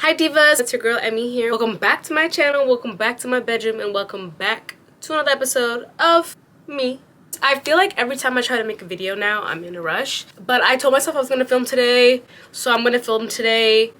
Hi divas, it's your girl Emmy here. Welcome back to my channel, welcome back to my bedroom, and welcome back to another episode of me. I feel like every time I try to make a video now, I'm in a rush. But I told myself I was gonna film today, so I'm gonna film today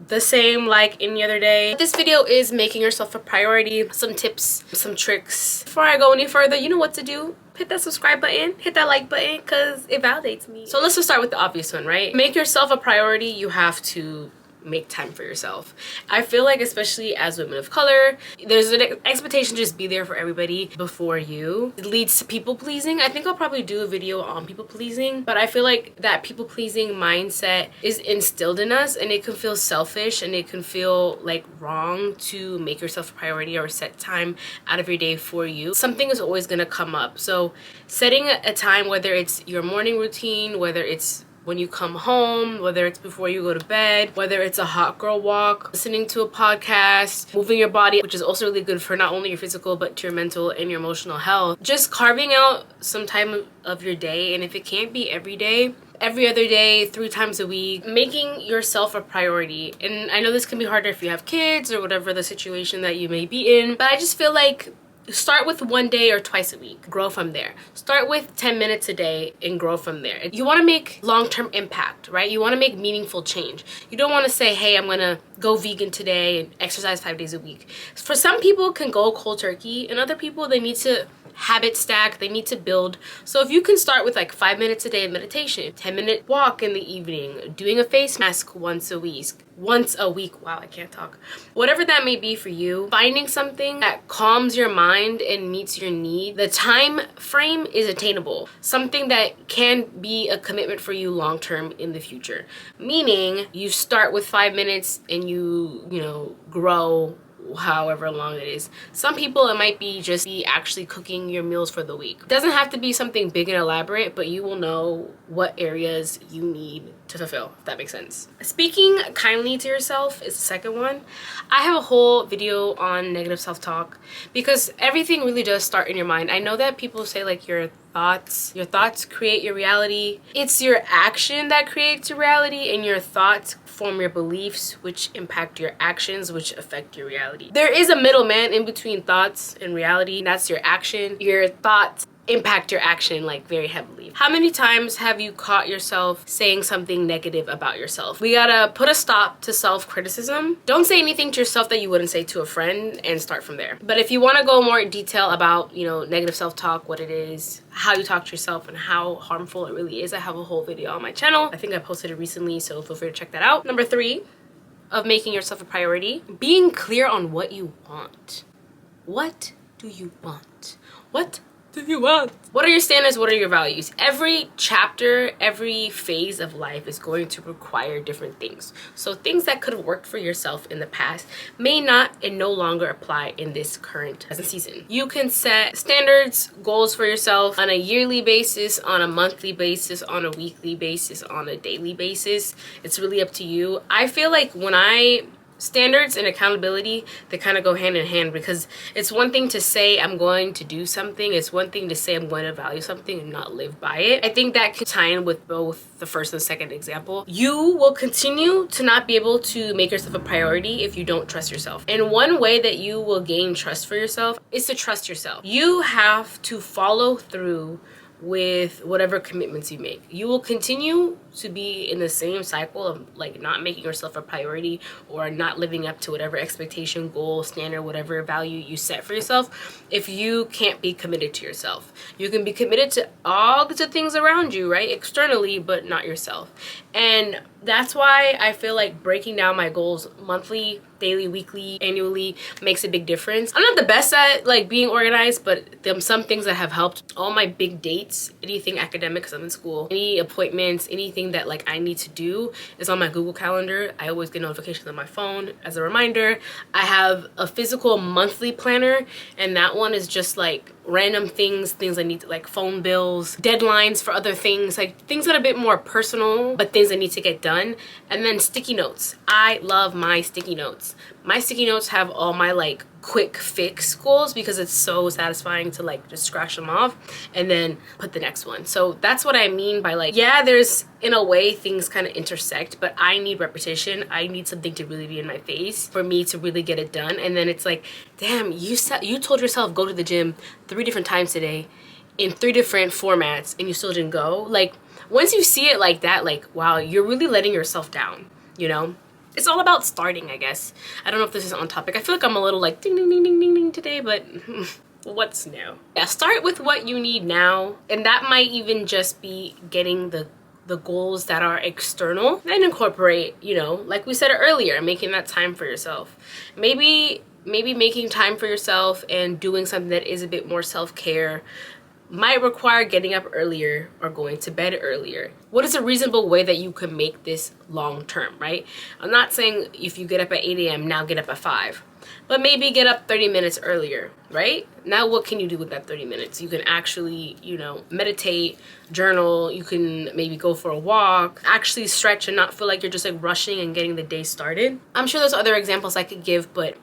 the same like any other day. This video is making yourself a priority, some tips, some tricks. Before I go any further, you know what to do. Hit that subscribe button, hit that like button, because it validates me. So let's just start with the obvious one, right? Make yourself a priority, you have to make time for yourself. I feel like, especially as women of color, there's an expectation to just be there for everybody before you. It leads to people pleasing. I think I'll probably do a video on people pleasing, but I feel like that people pleasing mindset is instilled in us, and it can feel selfish and it can feel like wrong to make yourself a priority or set time out of your day for you. Something is always going to come up. So setting a time, whether it's your morning routine, whether it's when you come home, whether it's before you go to bed, whether it's a hot girl walk, listening to a podcast, moving your body, which is also really good for not only your physical but to your mental and your emotional health. Just carving out some time of your day, and if it can't be every day, every other day, 3 times a week, making yourself a priority. And I know this can be harder if you have kids or whatever the situation that you may be in, but I just feel like start with 1 day or twice a week, grow from there. Start with 10 minutes a day and grow from there. You want to make long-term impact, right? You want to make meaningful change. You don't want to say, hey, I'm gonna go vegan today and exercise 5 days a week. For some people, can go cold turkey, and other people, they need to habit stack, they need to build. So if you can start with like 5 minutes a day of meditation, 10-minute walk in the evening, doing a face mask once a week, wow, I can't talk, whatever that may be for you, finding something that calms your mind and meets your need. The time frame is attainable, something that can be a commitment for you long term in the future, meaning you start with 5 minutes and you know, grow however long it is. Some people, it might be just be actually cooking your meals for the week. It doesn't have to be something big and elaborate, but you will know what areas you need to fulfill, if that makes sense. Speaking kindly to yourself is the second one. I have a whole video on negative self-talk because everything really does start in your mind. I know that people say like your thoughts create your reality. It's your action that creates your reality, and your thoughts form your beliefs, which impact your actions, which affect your reality. There is a middleman in between thoughts and reality, and that's your action. Your thoughts impact your action like very heavily. How many times have you caught yourself saying something negative about yourself? We gotta put a stop to self-criticism. Don't say anything to yourself that you wouldn't say to a friend, and start from there. But if you want to go more in detail about, you know, negative self-talk, what it is, how you talk to yourself, and how harmful it really is, I have a whole video on my channel. I think I posted it recently, so feel free to check that out. Number 3 of making yourself a priority, being clear on what you want. What do you want? What do you want? What are your standards? What are your values? Every chapter, every phase of life is going to require different things. So things that could have worked for yourself in the past may not and no longer apply in this current season. You can set standards, goals for yourself on a yearly basis, on a monthly basis, on a weekly basis, on a daily basis. It's really up to you. I feel like standards and accountability, they kind of go hand in hand, because it's one thing to say I'm going to do something, it's one thing to say I'm going to value something and not live by it. I think that could tie in with both the first and second example. You will continue to not be able to make yourself a priority if you don't trust yourself. And one way that you will gain trust for yourself is to trust yourself. You have to follow through with whatever commitments you make. You will continue to be in the same cycle of like not making yourself a priority or not living up to whatever expectation, goal, standard, whatever value you set for yourself if you can't be committed to yourself. You can be committed to all the things around you, right, externally, but not yourself. And that's why I feel like breaking down my goals monthly, daily, weekly, annually makes a big difference. I'm not the best at like being organized, but some things that have helped. All my big dates, anything academic because I'm in school, any appointments, anything that like I need to do is on my Google Calendar. I always get notifications on my phone as a reminder. I have a physical monthly planner, and that one is just like random things that need to, like phone bills, deadlines for other things, like things that are a bit more personal, but things that need to get done. And then sticky notes. I love my sticky notes. My sticky notes have all my like quick fix goals because it's so satisfying to like just scratch them off and then put the next one. So that's what I mean by like, yeah, there's in a way things kind of intersect, but I need repetition. I need something to really be in my face for me to really get it done. And then it's like, damn, you told yourself go to the gym 3 different times today in 3 different formats and you still didn't go. Like once you see it like that, like, wow, you're really letting yourself down, you know? It's all about starting, I guess. I don't know if this is on topic. I feel like I'm a little like ding ding ding ding ding ding today, but what's new? Yeah, start with what you need now. And that might even just be getting the goals that are external, then incorporate, you know, like we said earlier, making that time for yourself. Maybe making time for yourself and doing something that is a bit more self-care might require getting up earlier or going to bed earlier. What is a reasonable way that you can make this long term, right? I'm not saying if you get up at 8 a.m. now get up at 5, but maybe get up 30 minutes earlier, right? Now what can you do with that 30 minutes? You can actually, you know, meditate, journal, you can maybe go for a walk, actually stretch and not feel like you're just like rushing and getting the day started. I'm sure there's other examples I could give, but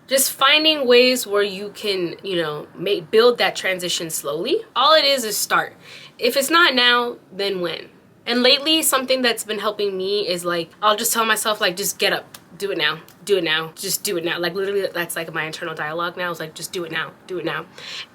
just finding ways where you can, you know, build that transition slowly. All it is start. If it's not now, then when? And lately, something that's been helping me is like, I'll just tell myself like, just get up, do it now, do it now, just do it now. Like literally that's like my internal dialogue now. It's like, just do it now, do it now.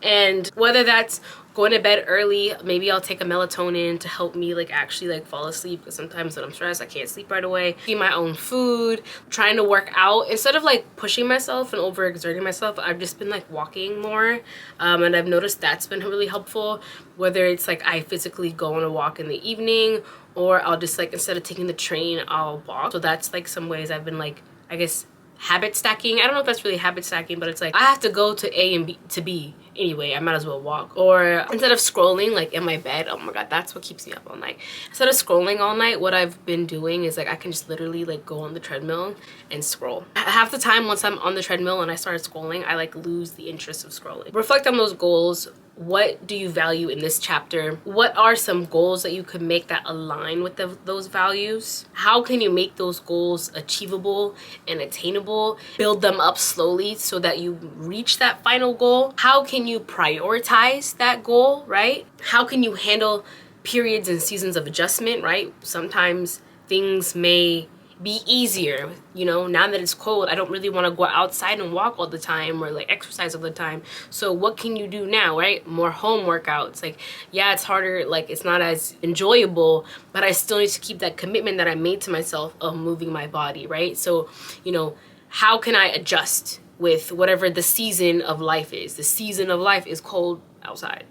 And whether that's going to bed early, maybe I'll take a melatonin to help me like actually like fall asleep, because sometimes when I'm stressed I can't sleep right away. Eat my own food, trying to work out instead of like pushing myself and overexerting myself. I've just been like walking more, and I've noticed that's been really helpful. Whether it's like I physically go on a walk in the evening, or I'll just like, instead of taking the train, I'll walk. So that's like some ways I've been like, I guess, habit stacking. I don't know if that's really habit stacking, but it's like I have to go to A and B to B anyway, I might as well walk. Or instead of scrolling like in my bed, oh my god, that's what keeps me up all night. Instead of scrolling all night, what I've been doing is like I can just literally like go on the treadmill and scroll. Half the time once I'm on the treadmill and I start scrolling, I like lose the interest of scrolling. Reflect on those goals. What do you value in this chapter? What are some goals that you could make that align with those values? How can you make those goals achievable and attainable? Build them up slowly so that you reach that final goal. How can you prioritize that goal, right? How can you handle periods and seasons of adjustment, right? Sometimes things may be easier, you know, now that it's cold, I don't really want to go outside and walk all the time or like exercise all the time. So what can you do now, right? More home workouts. Like, yeah, it's harder, like it's not as enjoyable, but I still need to keep that commitment that I made to myself of moving my body, right? So, you know, how can I adjust with whatever the season of life is? The season of life is cold outside.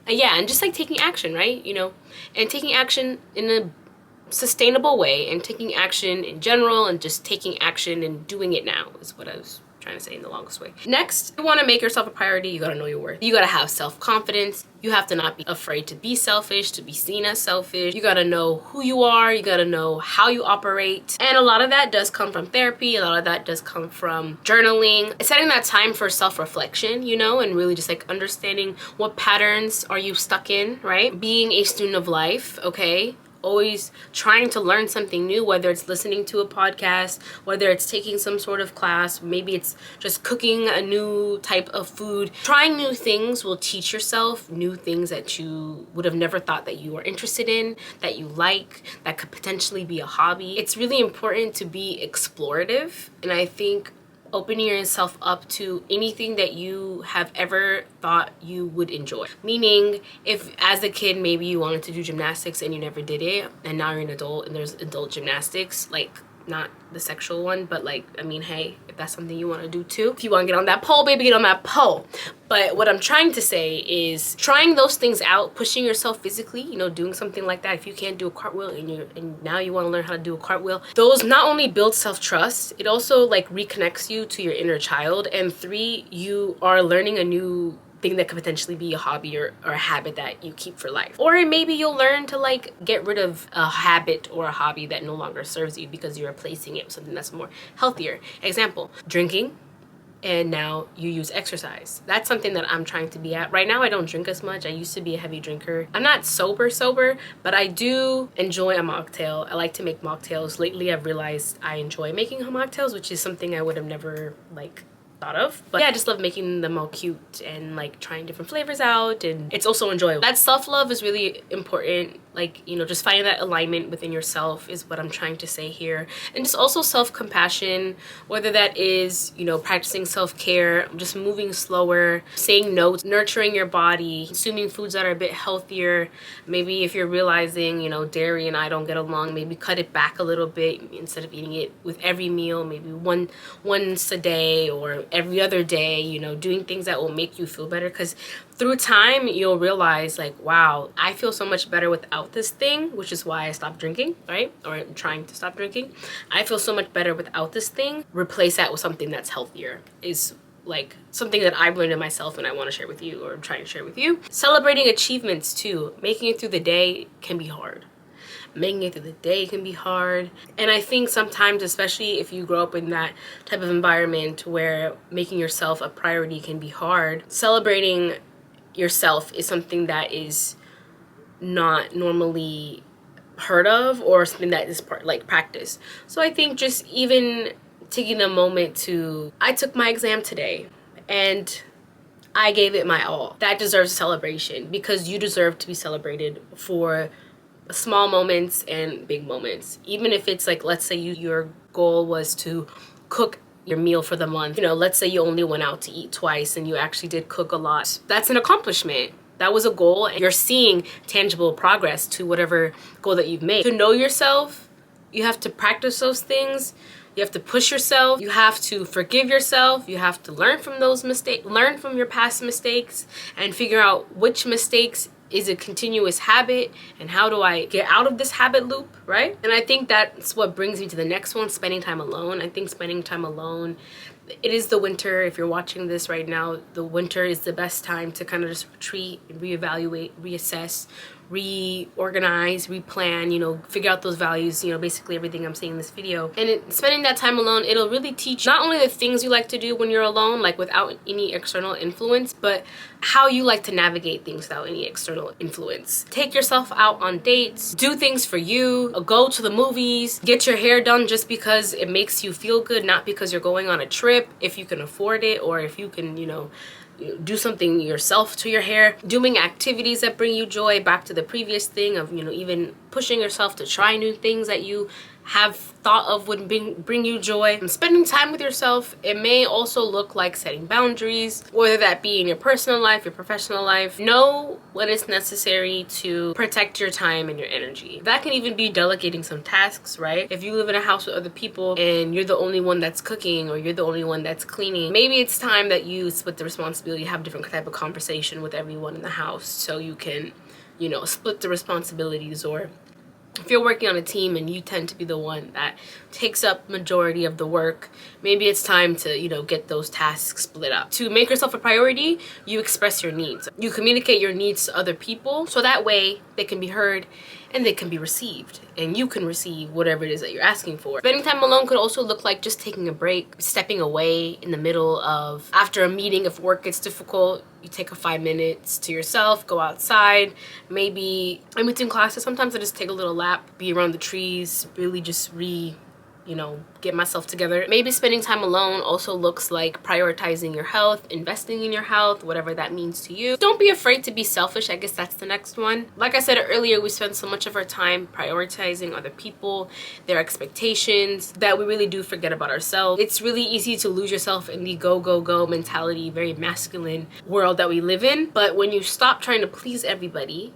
Yeah, and just like taking action, right? You know, and taking action in a sustainable way, and taking action in general, and just taking action and doing it now is what I was trying to say in the longest way. Next, you want to make yourself a priority. You got to know your worth. You got to have self-confidence. You have to not be afraid to be selfish, to be seen as selfish. You got to know who you are. You got to know how you operate. And a lot of that does come from therapy. A lot of that does come from journaling. Setting that time for self-reflection, you know, and really just like understanding what patterns are you stuck in, right? Being a student of life, okay? Always trying to learn something new, whether it's listening to a podcast, whether it's taking some sort of class, maybe it's just cooking a new type of food. Trying new things will teach yourself new things that you would have never thought that you were interested in, that you like, that could potentially be a hobby. It's really important to be explorative, and I think opening yourself up to anything that you have ever thought you would enjoy. Meaning, if as a kid maybe you wanted to do gymnastics and you never did it, and now you're an adult and there's adult gymnastics, like not the sexual one, but like, I mean, hey, if that's something you want to do too, if you want to get on that pole, baby, get on that pole. But what I'm trying to say is trying those things out, pushing yourself physically, you know, doing something like that. If you can't do a cartwheel and now you want to learn how to do a cartwheel, those not only build self-trust, it also like reconnects you to your inner child. And 3, you are learning a new thing that could potentially be a hobby or a habit that you keep for life. Or maybe you'll learn to like get rid of a habit or a hobby that no longer serves you because you're replacing it with something that's more healthier. Example, drinking. and now you use exercise. That's something that I'm trying to be at. Right now I don't drink as much. I used to be a heavy drinker. I'm not sober, but I do enjoy a mocktail. I like to make mocktails. Lately I've realized I enjoy making mocktails, which is something I would have never like thought of. But yeah, I just love making them all cute and like trying different flavors out, and it's also enjoyable. That self-love is really important. Like, you know, just finding that alignment within yourself is what I'm trying to say here. And just also self-compassion, whether that is, you know, practicing self-care, just moving slower, saying no, nurturing your body, consuming foods that are a bit healthier. Maybe if you're realizing, you know, dairy and I don't get along, maybe cut it back a little bit instead of eating it with every meal, maybe once a day or every other day, you know, doing things that will make you feel better. Because through time you'll realize like, wow, I feel so much better without this thing, which is why I stopped drinking, right? Or I'm trying to stop drinking. I feel so much better without this thing. Replace that with something that's healthier is like something that I've learned in myself and I want to share with you, or I'm trying to share with you. Celebrating achievements too. Making it through the day can be hard. Making it through the day can be hard. And I think sometimes, especially if you grow up in that type of environment where making yourself a priority can be hard, celebrating yourself is something that is not normally heard of, or something that is practice. So I think just even taking a moment to, I took my exam today and I gave it my all. That deserves a celebration, because you deserve to be celebrated for small moments and big moments. Even if it's like, let's say your goal was to cook your meal for the month. You know, let's say you only went out to eat twice and you actually did cook a lot. That's an accomplishment. That was a goal, and you're seeing tangible progress to whatever goal that you've made. To know yourself, you have to practice those things. You have to push yourself. You have to forgive yourself. You have to learn from those mistakes, learn from your past mistakes, and figure out which mistakes is a continuous habit and how do I get out of this habit loop, right? And I think that's what brings me to the next one, spending time alone. I think spending time alone, it is the winter. If you're watching this right now, the winter is the best time to kind of just retreat and reevaluate, reassess, reorganize, replan, you know, figure out those values, you know, basically everything I'm saying in this video. And spending that time alone, it'll really teach not only the things you like to do when you're alone, like without any external influence, but how you like to navigate things without any external influence. Take yourself out on dates, do things for you, go to the movies, get your hair done just because it makes you feel good, not because you're going on a trip, if you can afford it, or if you can, you know, do something yourself to your hair. Doing activities that bring you joy, back to the previous thing of, you know, even pushing yourself to try new things that you have thought of would bring you joy. And spending time with yourself, it may also look like setting boundaries, whether that be in your personal life, your professional life. Know when it's necessary to protect your time and your energy. That can even be delegating some tasks, right? If you live in a house with other people and you're the only one that's cooking, or you're the only one that's cleaning, maybe it's time that you split the responsibility, have a different type of conversation with everyone in the house so you can, you know, split the responsibilities. Or if you're working on a team and you tend to be the one that takes up majority of the work, maybe it's time to, you know, get those tasks split up. To make yourself a priority, you express your needs. You communicate your needs to other people, so that way they can be heard and they can be received, and you can receive whatever it is that you're asking for. Spending time alone could also look like just taking a break, stepping away in the middle of, after a meeting, if work gets difficult, you take a 5 minutes to yourself, go outside. Maybe in between classes, sometimes I just take a little lap, be around the trees, really just you know, get myself together. Maybe spending time alone also looks like prioritizing your health, investing in your health, whatever that means to you. Don't be afraid to be selfish. I guess that's the next one. Like I said earlier, we spend so much of our time prioritizing other people, their expectations, that we really do forget about ourselves. It's really easy to lose yourself in the go, go, go mentality, very masculine world that we live in. But when you stop trying to please everybody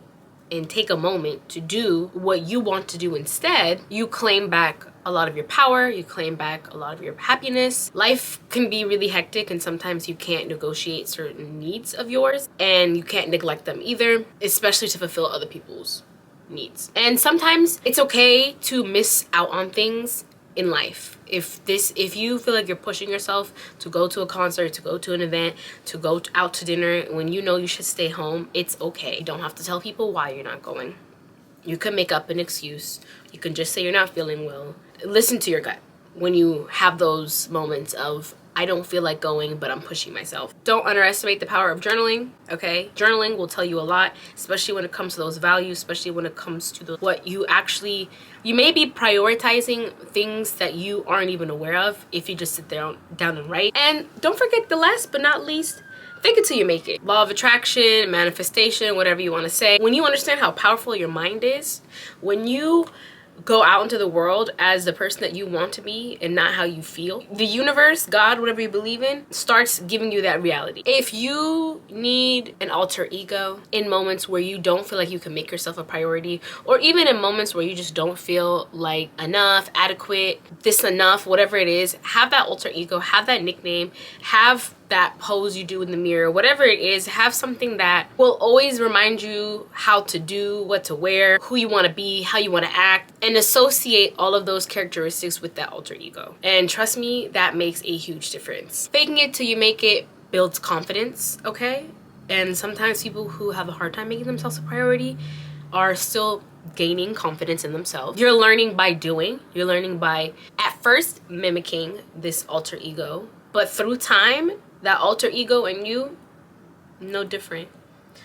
and take a moment to do what you want to do instead, you claim back a lot of your power, you claim back a lot of your happiness. Life can be really hectic, and sometimes you can't negotiate certain needs of yours, and you can't neglect them either, especially to fulfill other people's needs. And sometimes it's okay to miss out on things in life. If you feel like you're pushing yourself to go to a concert, to go to an event, to go out to dinner, when you know you should stay home, it's okay. You don't have to tell people why you're not going. You can make up an excuse. You can just say you're not feeling well. Listen to your gut when you have those moments of I don't feel like going, but I'm pushing myself. Don't underestimate the power of journaling, okay? Journaling will tell you a lot, especially when it comes to those values, especially when it comes to what you actually, you may be prioritizing things that you aren't even aware of if you just sit down and write. And don't forget the last but not least, fake it till you make it. Law of attraction, manifestation, whatever you want to say. When you understand how powerful your mind is, when you go out into the world as the person that you want to be and not how you feel, the universe, God, whatever you believe in, starts giving you that reality. If you need an alter ego in moments where you don't feel like you can make yourself a priority, or even in moments where you just don't feel like enough, adequate, this enough, whatever it is, have that alter ego, have that nickname, have that pose you do in the mirror, whatever it is, have something that will always remind you how to do, what to wear, who you want to be, how you want to act, and associate all of those characteristics with that alter ego. And trust me, that makes a huge difference. Faking it till you make it builds confidence, okay? And sometimes people who have a hard time making themselves a priority are still gaining confidence in themselves. You're learning by doing. You're learning by, at first, mimicking this alter ego, but through time, that alter ego and you, no different.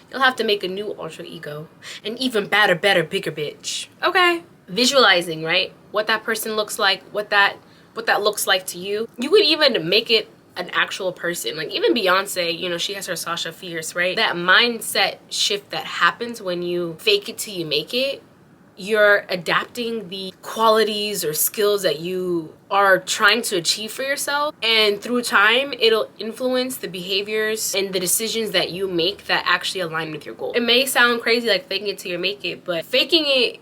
You'll have to make a new alter ego. An even badder, better, bigger bitch. Okay. Visualizing, right? What that person looks like, what that looks like to you. You could even make it an actual person. Like even Beyonce, you know, she has her Sasha Fierce, right? That mindset shift that happens when you fake it till you make it. You're adapting the qualities or skills that you are trying to achieve for yourself, and through time it'll influence the behaviors and the decisions that you make that actually align with your goal. It may sound crazy like faking it till you make it, but faking it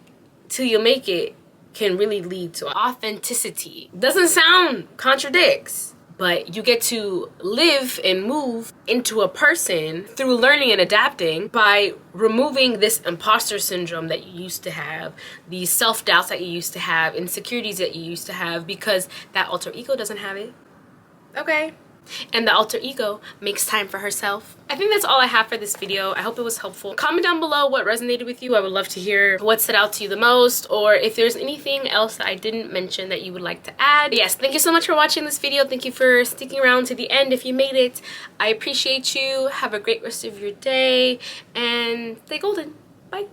till you make it can really lead to authenticity. Doesn't sound, contradicts, but you get to live and move into a person through learning and adapting by removing this imposter syndrome that you used to have, these self-doubts that you used to have, insecurities that you used to have, because that alter ego doesn't have it. Okay. And the alter ego makes time for herself. I think that's all I have for this video. I hope it was helpful. Comment down below what resonated with you. I would love to hear what stood out to you the most, or if there's anything else that I didn't mention that you would like to add. But yes, thank you so much for watching this video. Thank you for sticking around to the end if you made it. I appreciate you. Have a great rest of your day and stay golden. Bye.